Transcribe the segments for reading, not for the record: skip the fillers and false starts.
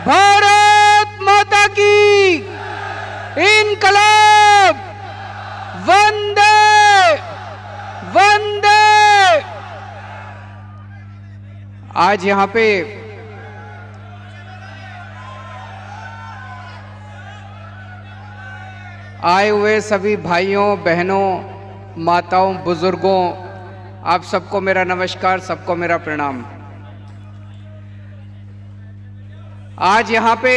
भारत माता की इनकलाब, वंदे वंदे। आज यहां पे आए हुए सभी भाइयों बहनों, माताओं, बुजुर्गों, आप सबको मेरा नमस्कार, सबको मेरा प्रणाम। आज यहां पे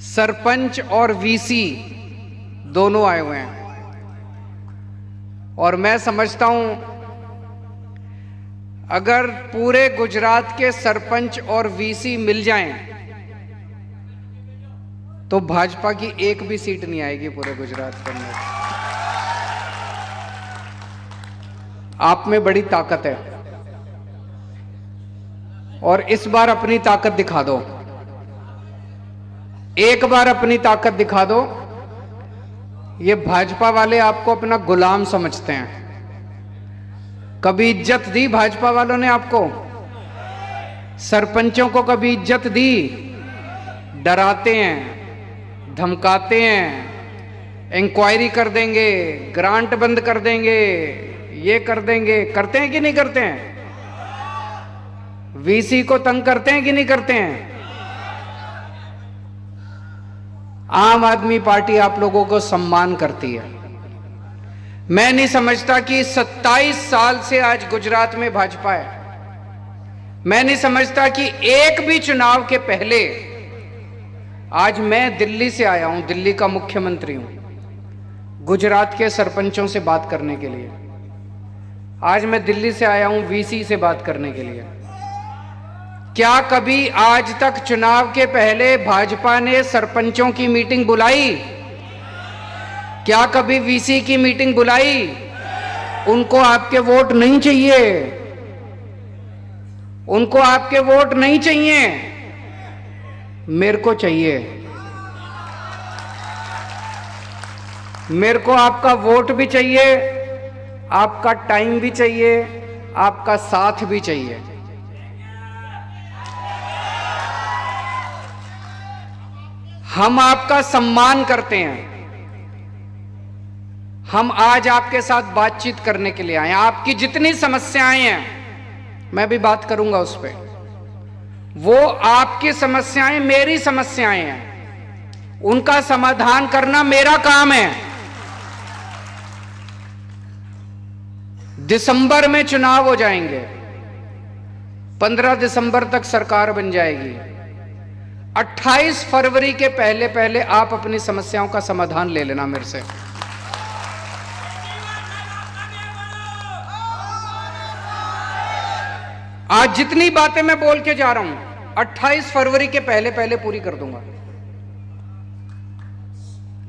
सरपंच और वीसी दोनों आए हुए हैं और मैं समझता हूं अगर पूरे गुजरात के सरपंच और वीसी मिल जाएं तो भाजपा की एक भी सीट नहीं आएगी पूरे गुजरात के अंदर। आप में बड़ी ताकत है और इस बार अपनी ताकत दिखा दो, एक बार अपनी ताकत दिखा दो। ये भाजपा वाले आपको अपना गुलाम समझते हैं। कभी इज्जत दी भाजपा वालों ने आपको? सरपंचों को कभी इज्जत दी? डराते हैं, धमकाते हैं, इंक्वायरी कर देंगे, ग्रांट बंद कर देंगे, ये कर देंगे। करते हैं कि नहीं करते हैं? वीसी को तंग करते हैं कि नहीं करते हैं? आम आदमी पार्टी आप लोगों को सम्मान करती है। मैं नहीं समझता कि 27 साल से आज गुजरात में भाजपा है। मैं नहीं समझता कि एक भी चुनाव के पहले, आज मैं दिल्ली से आया हूं, दिल्ली का मुख्यमंत्री हूं, गुजरात के सरपंचों से बात करने के लिए। आज मैं दिल्ली से आया हूं वीसी से बात करने के लिए। क्या कभी आज तक चुनाव के पहले भाजपा ने सरपंचों की मीटिंग बुलाई? क्या कभी वीसी की मीटिंग बुलाई? उनको आपके वोट नहीं चाहिए, उनको आपके वोट नहीं चाहिए, मेरे को चाहिए। मेरे को आपका वोट भी चाहिए, आपका टाइम भी चाहिए, आपका साथ भी चाहिए। हम आपका सम्मान करते हैं। हम आज आपके साथ बातचीत करने के लिए आए हैं। आपकी जितनी समस्याएं हैं मैं भी बात करूंगा उस पर। वो आपकी समस्याएं मेरी समस्याएं हैं, उनका समाधान करना मेरा काम है। दिसंबर में चुनाव हो जाएंगे, 15 दिसंबर तक सरकार बन जाएगी। 28 फरवरी के पहले पहले आप अपनी समस्याओं का समाधान ले लेना मेरे से। आज जितनी बातें मैं बोल के जा रहा हूं 28 फरवरी के पहले पहले पूरी कर दूंगा,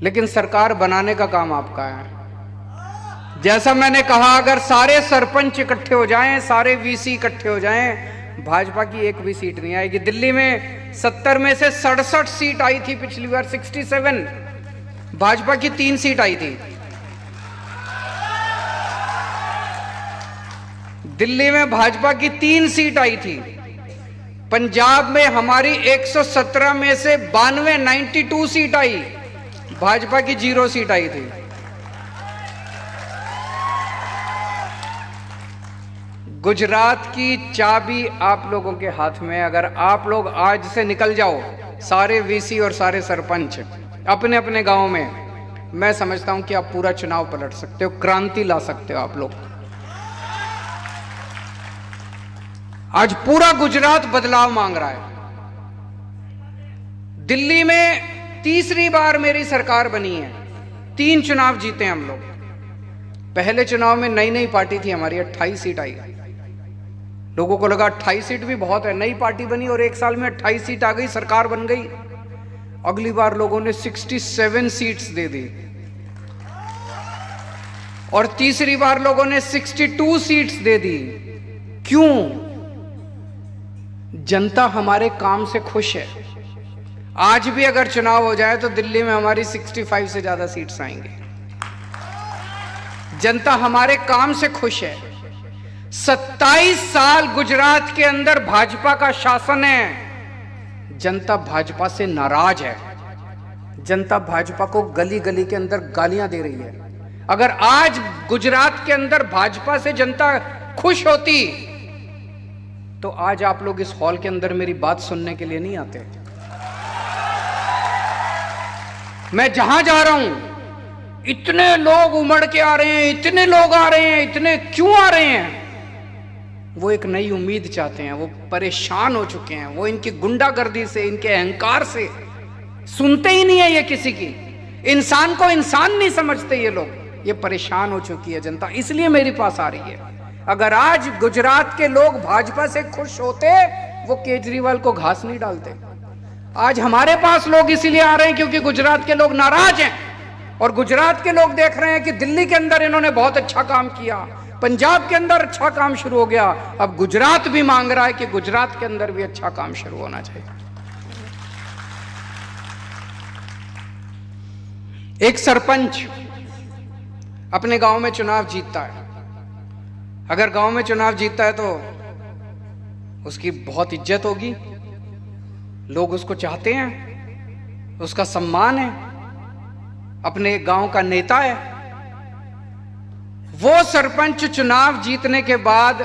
लेकिन सरकार बनाने का काम आपका है। जैसा मैंने कहा, अगर सारे सरपंच इकट्ठे हो जाएं, सारे वीसी इकट्ठे हो जाएं, भाजपा की एक भी सीट नहीं आएगी। दिल्ली में 70 में से 67 सीट आई थी पिछली बार, 67। भाजपा की 3 सीट आई थी। दिल्ली में भाजपा की 3 सीट आई थी। पंजाब में हमारी 117 में से 92 सीट आई, भाजपा की 0 सीट आई थी। गुजरात की चाबी आप लोगों के हाथ में। अगर आप लोग आज से निकल जाओ, सारे वीसी और सारे सरपंच अपने अपने गांव में, मैं समझता हूं कि आप पूरा चुनाव पलट सकते हो, क्रांति ला सकते हो आप लोग। आज पूरा गुजरात बदलाव मांग रहा है। दिल्ली में तीसरी बार मेरी सरकार बनी है, 3 चुनाव जीते हम लोग। पहले चुनाव में नई नई पार्टी थी हमारी, 28 सीट आई। लोगों को लगा 28 सीट भी बहुत है, नई पार्टी बनी और 1 साल में 28 सीट आ गई, सरकार बन गई। अगली बार लोगों ने 67 सीट्स दे दी और तीसरी बार लोगों ने 62 सीट्स दे दी। क्यों? जनता हमारे काम से खुश है। आज भी अगर चुनाव हो जाए तो दिल्ली में हमारी 65 से ज्यादा सीट्स आएंगी। जनता हमारे काम से खुश है। 27 साल गुजरात के अंदर भाजपा का शासन है। जनता भाजपा से नाराज है। जनता भाजपा को गली गली के अंदर गालियां दे रही है। अगर आज गुजरात के अंदर भाजपा से जनता खुश होती तो आज आप लोग इस हॉल के अंदर मेरी बात सुनने के लिए नहीं आते। मैं जहां जा रहा हूं इतने लोग उमड़ के आ रहे हैं, इतने लोग आ रहे हैं, इतने क्यों आ रहे हैं? वो एक नई उम्मीद चाहते हैं। वो परेशान हो चुके हैं, वो इनकी गुंडागर्दी से, इनके अहंकार से सुनते ही नहीं है ये किसी की। इंसान को इंसान नहीं समझते ये लोग। ये परेशान हो चुकी है जनता, इसलिए मेरे पास आ रही है। अगर आज गुजरात के लोग भाजपा से खुश होते वो केजरीवाल को घास नहीं डालते। आज हमारे पास लोग इसीलिए आ रहे हैं क्योंकि गुजरात के लोग नाराज हैं और गुजरात के लोग देख रहे हैं कि दिल्ली के अंदर इन्होंने बहुत अच्छा काम किया, पंजाब के अंदर अच्छा काम शुरू हो गया, अब गुजरात भी मांग रहा है कि गुजरात के अंदर भी अच्छा काम शुरू होना चाहिए। एक सरपंच अपने गांव में चुनाव जीतता है। अगर गांव में चुनाव जीतता है तो उसकी बहुत इज्जत होगी, लोग उसको चाहते हैं, उसका सम्मान है, अपने गांव का नेता है। वो सरपंच चुनाव जीतने के बाद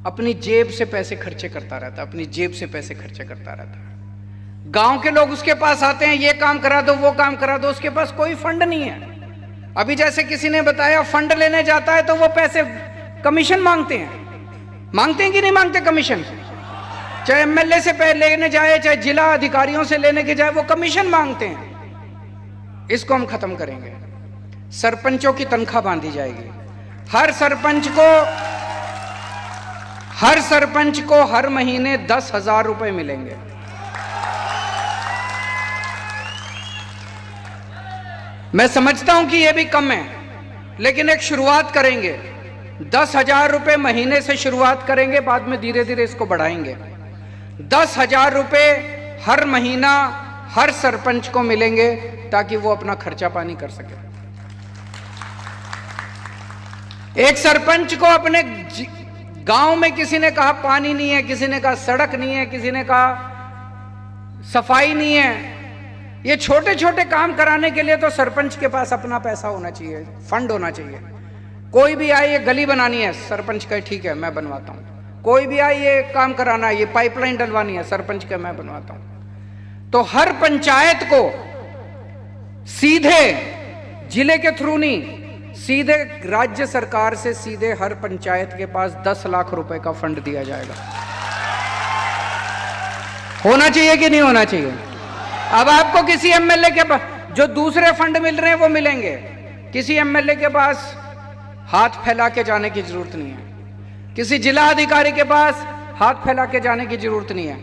अपनी जेब से पैसे खर्चे करता रहता है, अपनी जेब से पैसे खर्चे करता रहता है। गांव के लोग उसके पास आते हैं, ये काम करा दो, वो काम करा दो, उसके पास कोई फंड नहीं है। अभी जैसे किसी ने बताया फंड लेने जाता है तो वो पैसे कमीशन मांगते हैं कि नहीं मांगते कमीशन? चाहे एमएलए से पैसे लेने जाए, चाहे जिला अधिकारियों से लेने के जाए, वो कमीशन मांगते हैं। इसको हम खत्म करेंगे। सरपंचों की तनख्वाह बांधी जाएगी। हर सरपंच को हर महीने 10,000 रुपए मिलेंगे। मैं समझता हूं कि यह भी कम है, लेकिन एक शुरुआत करेंगे। 10,000 रुपए महीने से शुरुआत करेंगे, बाद में धीरे धीरे इसको बढ़ाएंगे। 10,000 रुपए हर महीना हर सरपंच को मिलेंगे ताकि वो अपना खर्चा पानी कर सके। एक सरपंच को अपने गांव में किसी ने कहा पानी नहीं है, किसी ने कहा सड़क नहीं है, किसी ने कहा सफाई नहीं है, ये छोटे छोटे काम कराने के लिए तो सरपंच के पास अपना पैसा होना चाहिए, फंड होना चाहिए। कोई भी आए, ये गली बनानी है, सरपंच कहे ठीक है मैं बनवाता हूं। कोई भी आए, ये काम कराना है, ये पाइपलाइन डलवानी है, सरपंच कहे मैं बनवाता हूं। तो हर पंचायत को सीधे जिले के थ्रू नहीं, सीधे राज्य सरकार से सीधे हर पंचायत के पास 10 लाख रुपए का फंड दिया जाएगा। होना चाहिए कि नहीं होना चाहिए? अब आपको किसी एमएलए के पास जो दूसरे फंड मिल रहे हैं वो मिलेंगे, किसी एमएलए के पास हाथ फैला के जाने की जरूरत नहीं है, किसी जिला अधिकारी के पास हाथ फैला के जाने की जरूरत नहीं है।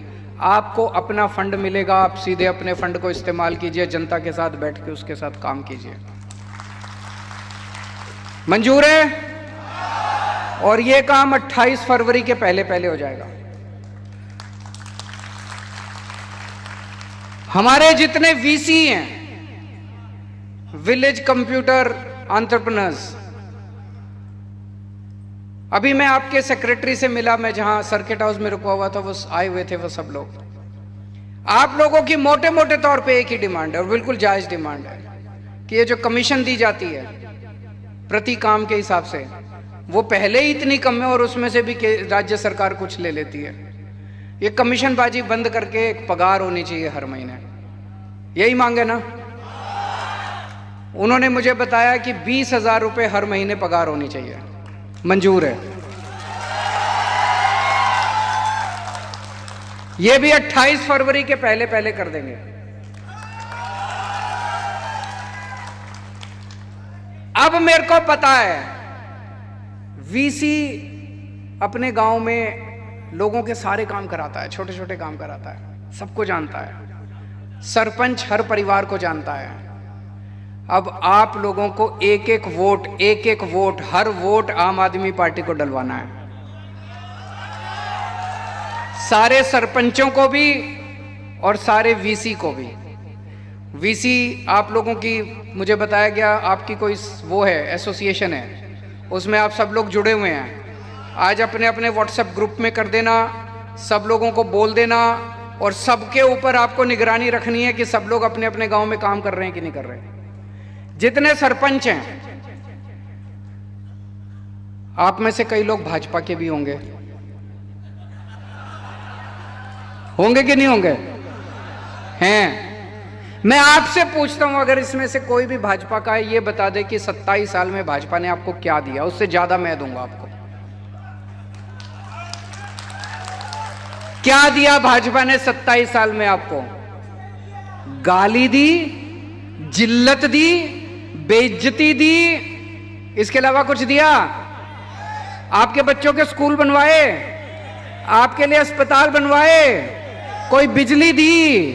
आपको अपना फंड मिलेगा, आप सीधे अपने फंड को इस्तेमाल कीजिए, जनता के साथ बैठ के उसके साथ काम कीजिए। मंजूर है? और ये काम 28 फरवरी के पहले पहले हो जाएगा। हमारे जितने वीसी हैं, विलेज कंप्यूटर एंटरप्रेन्योर्स, अभी मैं आपके सेक्रेटरी से मिला, मैं जहां सर्किट हाउस में रुका हुआ था वो आए हुए थे वो सब लोग। आप लोगों की मोटे मोटे तौर पे एक ही डिमांड है और बिल्कुल जायज डिमांड है कि ये जो कमीशन दी जाती है प्रति काम के हिसाब से, वो पहले ही इतनी कम है और उसमें से भी राज्य सरकार कुछ ले लेती है। ये कमीशनबाजी बंद करके एक पगार होनी चाहिए हर महीने। यही मांगे ना? उन्होंने मुझे बताया कि 20,000 रुपए हर महीने पगार होनी चाहिए। मंजूर है? ये भी 28 फरवरी के पहले पहले कर देंगे। अब मेरे को पता है वीसी अपने गांव में लोगों के सारे काम कराता है, छोटे छोटे काम कराता है, सबको जानता है। सरपंच हर परिवार को जानता है। अब आप लोगों को एक एक वोट, हर वोट आम आदमी पार्टी को डलवाना है। सारे सरपंचों को भी और सारे वीसी को भी। वीसी आप लोगों की, मुझे बताया गया आपकी कोई वो है, एसोसिएशन है, उसमें आप सब लोग जुड़े हुए हैं। आज अपने अपने व्हाट्सएप ग्रुप में कर देना, सब लोगों को बोल देना और सबके ऊपर आपको निगरानी रखनी है कि सब लोग अपने अपने गांव में काम कर रहे हैं कि नहीं कर रहे हैं। जितने सरपंच हैं, आप में से कई लोग भाजपा के भी होंगे, होंगे कि नहीं होंगे? हैं। मैं आपसे पूछता हूं, अगर इसमें से कोई भी भाजपा का है, ये बता दे कि 27 साल में भाजपा ने आपको क्या दिया, उससे ज्यादा मैं दूंगा आपको। क्या दिया भाजपा ने 27 साल में आपको? गाली दी, जिल्लत दी, बेइज्जती दी, इसके अलावा कुछ दिया? आपके बच्चों के स्कूल बनवाए, आपके लिए अस्पताल बनवाए, कोई बिजली दी,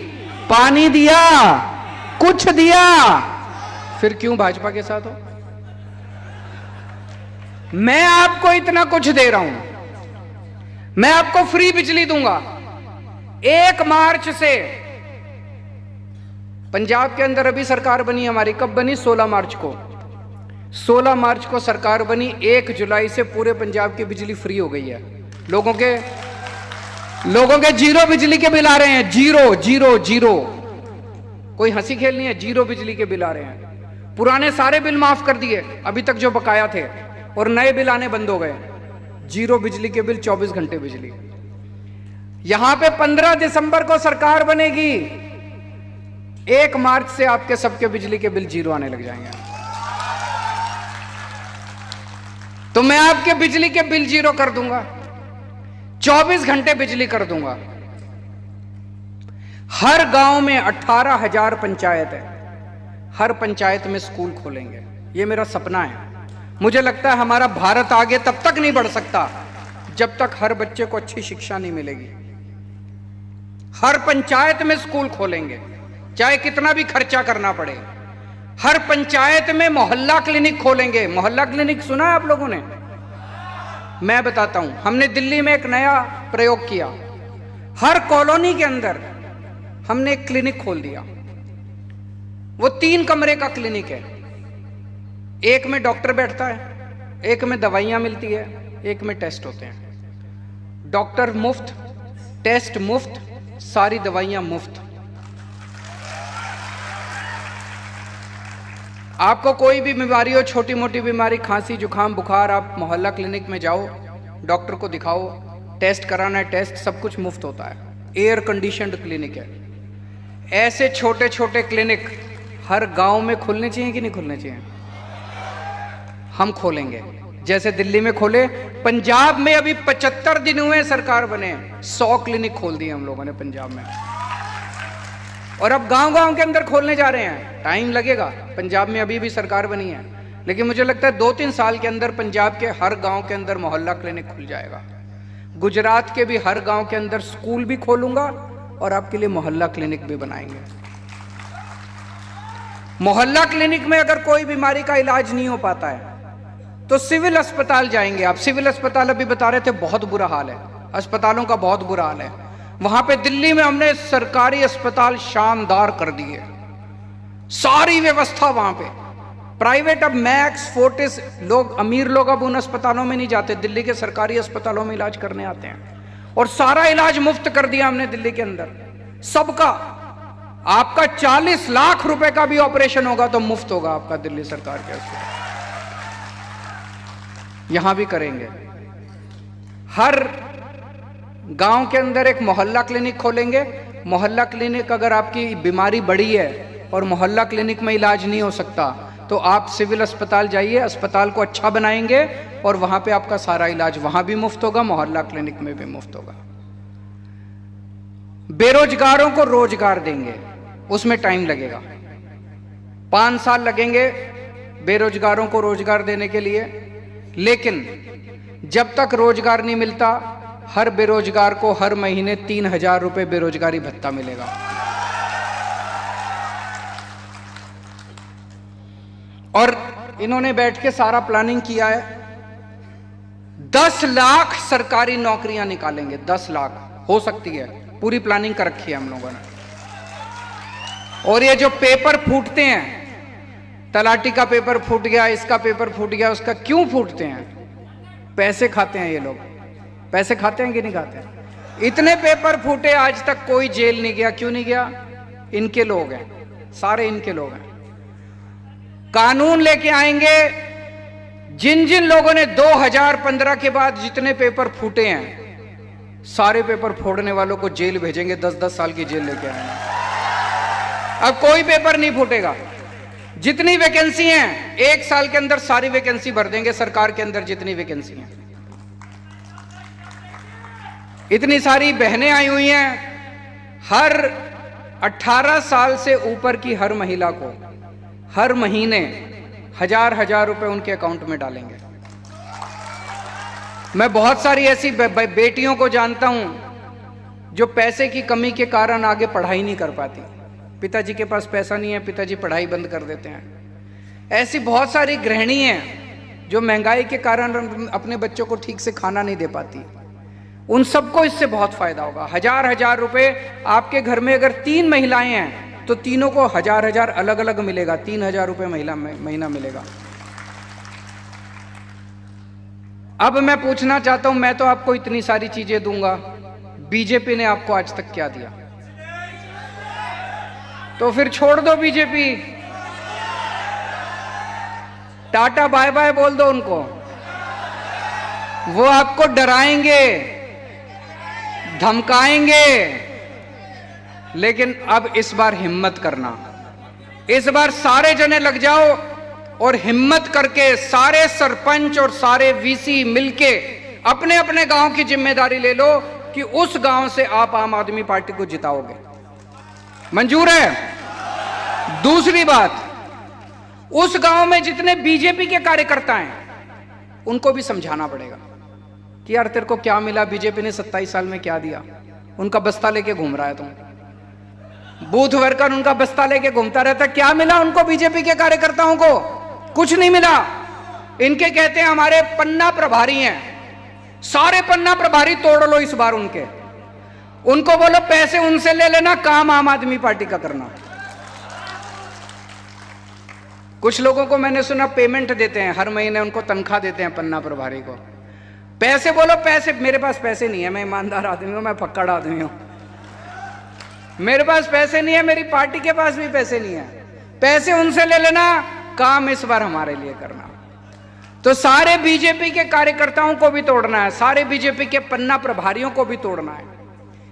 पानी दिया, कुछ दिया? फिर क्यों भाजपा के साथ हो? मैं आपको इतना कुछ दे रहा हूं, मैं आपको फ्री बिजली दूंगा। 1 मार्च से पंजाब के अंदर अभी सरकार बनी हमारी, कब बनी? 16 मार्च को। 16 मार्च को सरकार बनी, 1 जुलाई से पूरे पंजाब की बिजली फ्री हो गई है। लोगों के जीरो बिजली के बिल आ रहे हैं, जीरो जीरो जीरो। कोई हंसी खेल नहीं है, जीरो बिजली के बिल आ रहे हैं। पुराने सारे बिल माफ कर दिए अभी तक जो बकाया थे, और नए बिल आने बंद हो गए। जीरो बिजली के बिल, 24 घंटे बिजली। यहां पे 15 दिसंबर को सरकार बनेगी, 1 मार्च से आपके सबके बिजली के बिल जीरो आने लग जाएंगे। तो मैं आपके बिजली के बिल जीरो कर दूंगा, 24 घंटे बिजली कर दूंगा। हर गांव में 18,000 पंचायत है, हर पंचायत में स्कूल खोलेंगे। यह मेरा सपना है। मुझे लगता है हमारा भारत आगे तब तक नहीं बढ़ सकता जब तक हर बच्चे को अच्छी शिक्षा नहीं मिलेगी। हर पंचायत में स्कूल खोलेंगे, चाहे कितना भी खर्चा करना पड़े। हर पंचायत में मोहल्ला क्लिनिक खोलेंगे। मोहल्ला क्लिनिक सुना है आप लोगों ने? मैं बताता हूं, हमने दिल्ली में एक नया प्रयोग किया। हर कॉलोनी के अंदर हमने एक क्लिनिक खोल दिया। वो 3 कमरे का क्लिनिक है। एक में डॉक्टर बैठता है, एक में दवाइयां मिलती है, एक में टेस्ट होते हैं। डॉक्टर मुफ्त, टेस्ट मुफ्त, सारी दवाइयां मुफ्त। आपको कोई भी बीमारी हो, छोटी मोटी बीमारी, खांसी जुकाम बुखार, आप मोहल्ला क्लिनिक में जाओ, डॉक्टर को दिखाओ, टेस्ट कराना है, टेस्ट सब कुछ मुफ्त होता है। एयर कंडीशनड क्लिनिक है। ऐसे छोटे छोटे क्लिनिक हर गांव में खुलने चाहिए कि नहीं खुलने चाहिए? हम खोलेंगे, जैसे दिल्ली में खोले। पंजाब में अभी 75 दिन हुए सरकार बने, 100 क्लिनिक खोल दिए हम लोगों ने पंजाब में। और अब गांव गांव के अंदर खोलने जा रहे हैं। टाइम लगेगा, पंजाब में अभी भी सरकार बनी है, लेकिन मुझे लगता है 2-3 साल के अंदर पंजाब के हर गांव के अंदर मोहल्ला क्लिनिक खुल जाएगा। गुजरात के भी हर गांव के अंदर स्कूल भी खोलूंगा और आपके लिए मोहल्ला क्लिनिक भी बनाएंगे। मोहल्ला क्लिनिक में अगर कोई बीमारी का इलाज नहीं हो पाता है तो सिविल अस्पताल जाएंगे आप। सिविल अस्पताल अभी बता रहे थे बहुत बुरा हाल है, अस्पतालों का बहुत बुरा हाल है। वहां पे दिल्ली में हमने सरकारी अस्पताल शानदार कर दिए, सारी व्यवस्था वहां पे। प्राइवेट अब मैक्स, फोर्टिस, लोग अमीर लोग अब उन अस्पतालों में नहीं जाते, दिल्ली के सरकारी अस्पतालों में इलाज करने आते हैं। और सारा इलाज मुफ्त कर दिया हमने दिल्ली के अंदर, सबका। आपका 40 लाख रुपए का भी ऑपरेशन होगा तो मुफ्त होगा आपका दिल्ली सरकार के अस्पताल। यहां भी करेंगे। हर गांव के अंदर एक मोहल्ला क्लिनिक खोलेंगे। मोहल्ला क्लिनिक, अगर आपकी बीमारी बड़ी है और मोहल्ला क्लिनिक में इलाज नहीं हो सकता तो आप सिविल अस्पताल जाइए, अस्पताल को अच्छा बनाएंगे और वहां पे आपका सारा इलाज वहां भी मुफ्त होगा, मोहल्ला क्लिनिक में भी मुफ्त होगा। बेरोजगारों को रोजगार देंगे, उसमें टाइम लगेगा, 5 साल लगेंगे बेरोजगारों को रोजगार देने के लिए। लेकिन जब तक रोजगार नहीं मिलता, हर बेरोजगार को हर महीने 3,000 रुपए बेरोजगारी भत्ता मिलेगा। और इन्होंने बैठ के सारा प्लानिंग किया है। 10 लाख सरकारी नौकरियां निकालेंगे, 10 लाख हो सकती है, पूरी प्लानिंग कर रखी है हम लोगों ने। और ये जो पेपर फूटते हैं, तलाटी का पेपर फूट गया, इसका पेपर फूट गया, उसका क्यों फूटते हैं? पैसे खाते हैं ये लोग, पैसे खाते हैं कि नहीं खाते हैं? इतने पेपर फूटे, आज तक कोई जेल नहीं गया। क्यों नहीं गया? इनके लोग हैं, सारे इनके लोग हैं। कानून लेके आएंगे। जिन जिन लोगों ने 2015 के बाद जितने पेपर फूटे हैं, सारे पेपर फोड़ने वालों को जेल भेजेंगे, 10-10 साल की जेल लेके आएंगे। अब कोई पेपर नहीं फूटेगा। जितनी वैकेंसी हैं, 1 साल के अंदर सारी वैकेंसी भर देंगे। सरकार के अंदर जितनी वैकेंसी हैं, इतनी सारी बहनें आई हुई हैं। हर 18 साल से ऊपर की हर महिला को हर महीने 1000-1000 रुपए उनके अकाउंट में डालेंगे। मैं बहुत सारी ऐसी बेटियों को जानता हूं जो पैसे की कमी के कारण आगे पढ़ाई नहीं कर पाती। पिताजी के पास पैसा नहीं है, पिताजी पढ़ाई बंद कर देते हैं। ऐसी बहुत सारी गृहिणी हैं जो महंगाई के कारण अपने बच्चों को ठीक से खाना नहीं दे पाती। उन सबको इससे बहुत फायदा होगा। 1000-1000 रुपए आपके घर में अगर 3 महिलाएं हैं तो तीनों को 1000-1000 अलग अलग मिलेगा। 3000 रुपए महीना मिलेगा। अब मैं पूछना चाहता हूं, मैं तो आपको इतनी सारी चीजें दूंगा, बीजेपी ने आपको आज तक क्या दिया? तो फिर छोड़ दो बीजेपी, टाटा बाय बाय बोल दो उनको। वो आपको डराएंगे, धमकाएंगे, लेकिन अब इस बार हिम्मत करना। इस बार सारे जने लग जाओ और हिम्मत करके सारे सरपंच और सारे वीसी मिलके अपने अपने गांव की जिम्मेदारी ले लो कि उस गांव से आप आम आदमी पार्टी को जिताओगे। मंजूर है? दूसरी बात, उस गांव में जितने बीजेपी के कार्यकर्ता हैं उनको भी समझाना पड़ेगा कि यार तेरे को क्या मिला, बीजेपी ने 27 साल में क्या दिया। उनका बस्ता लेके घूम रहा है तुम, बूथ वर्कर उनका बस्ता लेके घूमता रहता। क्या मिला उनको? बीजेपी के कार्यकर्ताओं को कुछ नहीं मिला। इनके कहते हैं हमारे पन्ना प्रभारी हैं, सारे पन्ना प्रभारी तोड़ लो इस बार उनके। उनको बोलो पैसे उनसे ले लेना, काम आम आदमी पार्टी का करना। कुछ लोगों को मैंने सुना पेमेंट देते हैं, हर महीने उनको तनख्वाह देते हैं पन्ना प्रभारी को। पैसे बोलो पैसे। मेरे पास पैसे नहीं है, मैं ईमानदार आदमी हूं, मैं फक्कड़ आदमी हूं। मेरे पास पैसे नहीं है, मेरी पार्टी के पास भी पैसे नहीं है। पैसे उनसे ले लेना, काम इस बार हमारे लिए करना। तो सारे बीजेपी के कार्यकर्ताओं को भी तोड़ना है, सारे बीजेपी के पन्ना प्रभारियों को भी तोड़ना है।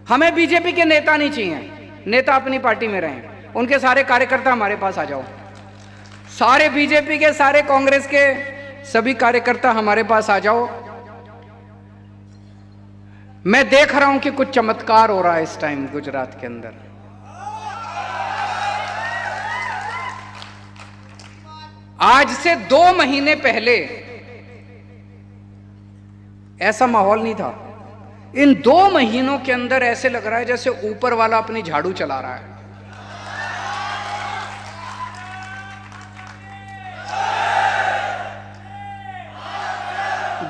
हमें बीजेपी के नेता नहीं चाहिए, नेता अपनी पार्टी में रहें। उनके सारे कार्यकर्ता हमारे पास आ जाओ। सारे बीजेपी के, सारे कांग्रेस के सभी कार्यकर्ता हमारे पास आ जाओ। मैं देख रहा हूं कि कुछ चमत्कार हो रहा है इस टाइम गुजरात के अंदर। आज से 2 महीने पहले ऐसा माहौल नहीं था। इन 2 महीनों के अंदर ऐसे लग रहा है जैसे ऊपर वाला अपनी झाड़ू चला रहा है।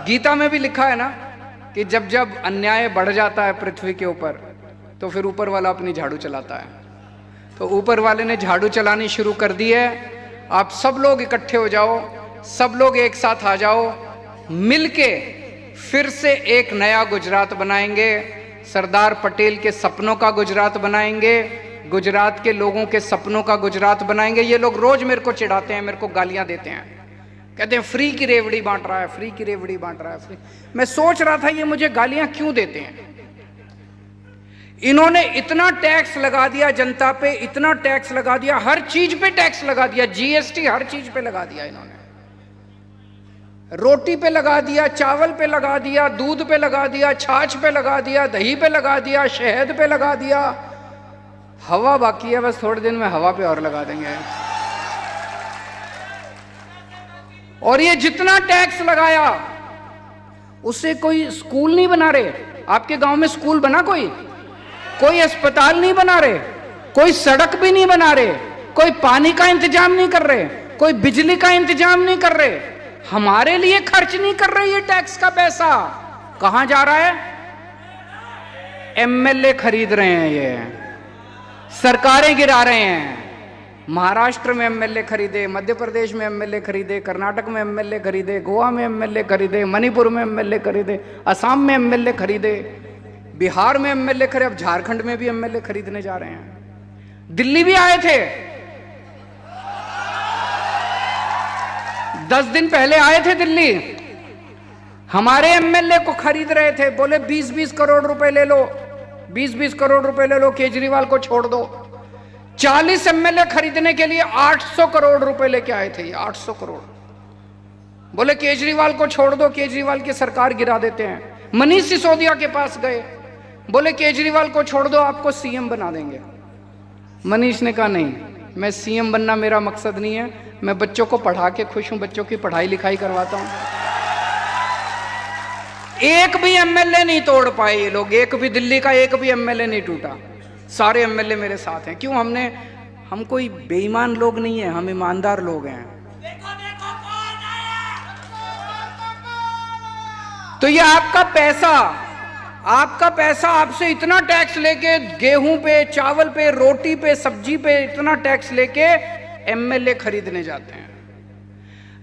गीता में भी लिखा है ना कि जब जब अन्याय बढ़ जाता है पृथ्वी के ऊपर तो फिर ऊपर वाला अपनी झाड़ू चलाता है। तो ऊपर वाले ने झाड़ू चलानी शुरू कर दी है। आप सब लोग इकट्ठे हो जाओ, सब लोग एक साथ आ जाओ, मिलके फिर से एक नया गुजरात बनाएंगे। सरदार पटेल के सपनों का गुजरात बनाएंगे, गुजरात के लोगों के सपनों का गुजरात बनाएंगे। ये लोग रोज मेरे को चिढ़ाते हैं, मेरे को गालियां देते हैं, कहते हैं फ्री की रेवड़ी बांट रहा है, फ्री की रेवड़ी बांट रहा है, फ्री। मैं सोच रहा था ये मुझे गालियां क्यों देते हैं। इन्होंने इतना टैक्स लगा दिया जनता पे, इतना टैक्स लगा दिया, हर चीज पे टैक्स लगा दिया, जीएसटी हर चीज पे लगा दिया इन्होंने। रोटी पे लगा दिया, चावल पे लगा दिया, दूध पे लगा दिया, छाछ पे लगा दिया, दही पे लगा दिया, शहद पे लगा दिया। हवा बाकी है, बस थोड़े दिन में हवा पे और लगा देंगे। और ये जितना टैक्स लगाया उससे कोई स्कूल नहीं बना रहे। आपके गांव में स्कूल बना? कोई अस्पताल नहीं बना रहे, कोई सड़क भी नहीं बना रहे, कोई पानी का इंतजाम नहीं कर रहे, कोई बिजली का इंतजाम नहीं कर रहे। हमारे लिए खर्च नहीं कर रहे। ये टैक्स का पैसा कहां जा रहा है? एमएलए खरीद रहे हैं, ये सरकारें गिरा रहे हैं। महाराष्ट्र में एमएलए खरीदे, मध्य प्रदेश में एमएलए खरीदे, कर्नाटक में एमएलए खरीदे, गोवा में एमएलए खरीदे, मणिपुर में एमएलए खरीदे, असम में एमएलए खरीदे, बिहार में एमएलए खरीद, अब झारखंड में भी एमएलए खरीदने जा रहे हैं। दिल्ली भी आए थे, 10 दिन पहले आए थे दिल्ली, हमारे एमएलए को खरीद रहे थे। बोले 20-20 करोड़ रुपए ले लो, 20-20 करोड़ रुपए ले लो, केजरीवाल को छोड़ दो। 40 एमएलए खरीदने के लिए 800 करोड़ रुपए लेके आए थे, 800 करोड़। बोले केजरीवाल को छोड़ दो, केजरीवाल की सरकार गिरा देते हैं। मनीष सिसोदिया के पास गए, बोले केजरीवाल को छोड़ दो, आपको सीएम बना देंगे। मनीष ने कहा नहीं, मैं सीएम बनना मेरा मकसद नहीं है, मैं बच्चों को पढ़ा के खुश हूं, बच्चों की पढ़ाई लिखाई करवाता हूं। एक भी एमएलए नहीं तोड़ पाए ये लोग, एक भी दिल्ली का एक भी एमएलए नहीं टूटा। सारे एमएलए मेरे साथ हैं। क्यों? हम कोई बेईमान लोग नहीं है, हम ईमानदार लोग हैं। तो ये आपका पैसा आपसे इतना टैक्स लेके, गेहूं पे, चावल पे, रोटी पे, सब्जी पे इतना टैक्स लेके एमएलए खरीदने जाते हैं।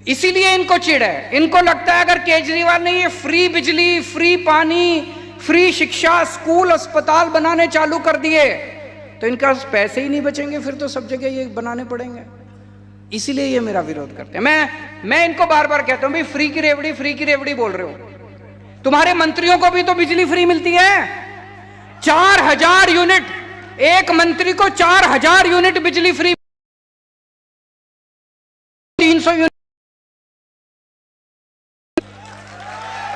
इसीलिए इनको चिढ़ है। इनको लगता है अगर केजरीवाल ने ये फ्री बिजली, फ्री पानी, फ्री शिक्षा, स्कूल, अस्पताल बनाने चालू कर दिए तो इनका पैसे ही नहीं बचेंगे, फिर तो सब जगह ये बनाने पड़ेंगे। इसीलिए ये मेरा विरोध करते हैं। मैं इनको बार बार कहता हूं, भाई फ्री की रेवड़ी बोल रहे हो, तुम्हारे मंत्रियों को भी तो बिजली फ्री मिलती है। 4000 यूनिट, एक मंत्री को 4000 यूनिट बिजली फ्री, 300 यूनिट।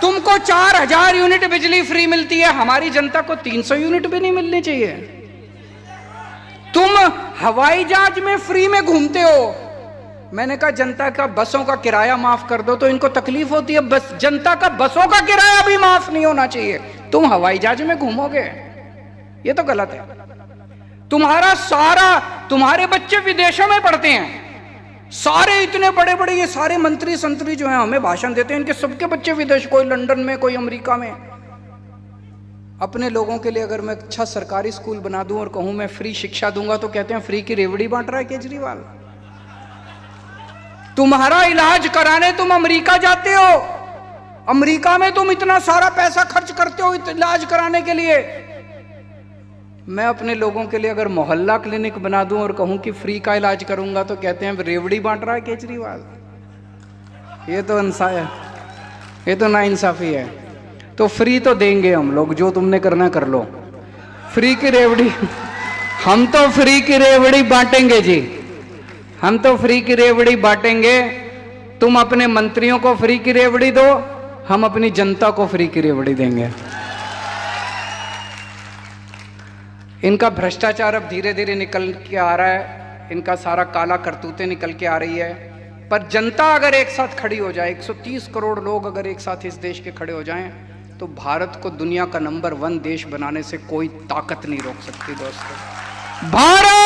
तुमको 4000 यूनिट बिजली फ्री मिलती है, हमारी जनता को 300 यूनिट भी नहीं मिलनी चाहिए। तुम हवाई जहाज में फ्री में घूमते हो। मैंने कहा जनता का बसों का किराया माफ कर दो, तो इनको तकलीफ होती है। बस जनता का बसों का किराया भी माफ नहीं होना चाहिए, तुम हवाई जहाज में घूमोगे, ये तो गलत है। तुम्हारे बच्चे विदेशों में पढ़ते हैं, सारे इतने बड़े बड़े ये सारे मंत्री संतरी जो हैं हमें भाषण देते हैं, इनके सबके बच्चे विदेश, कोई लंदन में, कोई अमेरिका में। अपने लोगों के लिए अगर मैं अच्छा सरकारी स्कूल बना दूं और कहूं मैं फ्री शिक्षा दूंगा तो कहते हैं फ्री की रेवड़ी बांट रहा है केजरीवाल। तुम्हारा इलाज कराने तुम अमेरिका जाते हो, अमेरिका में तुम इतना सारा पैसा खर्च करते हो इलाज कराने के लिए। मैं अपने लोगों के लिए अगर मोहल्ला क्लिनिक बना दूं और कहूं कि फ्री का इलाज करूंगा तो कहते हैं रेवड़ी बांट रहा है केजरीवाल। ये तो नाइंसाफी है। तो फ्री तो देंगे हम लोग, जो तुमने करना कर लो। फ्री की रेवड़ी हम तो फ्री की रेवड़ी बांटेंगे जी, हम तो फ्री की रेवड़ी बांटेंगे। तुम अपने मंत्रियों को फ्री की रेवड़ी दो, हम अपनी जनता को फ्री की रेवड़ी देंगे। इनका भ्रष्टाचार अब धीरे धीरे निकल के आ रहा है, इनका सारा काला करतूतें निकल के आ रही है। पर जनता अगर एक साथ खड़ी हो जाए, 130 करोड़ लोग अगर एक साथ इस देश के खड़े हो जाएं, तो भारत को दुनिया का नंबर 1 देश बनाने से कोई ताकत नहीं रोक सकती दोस्तों। भारत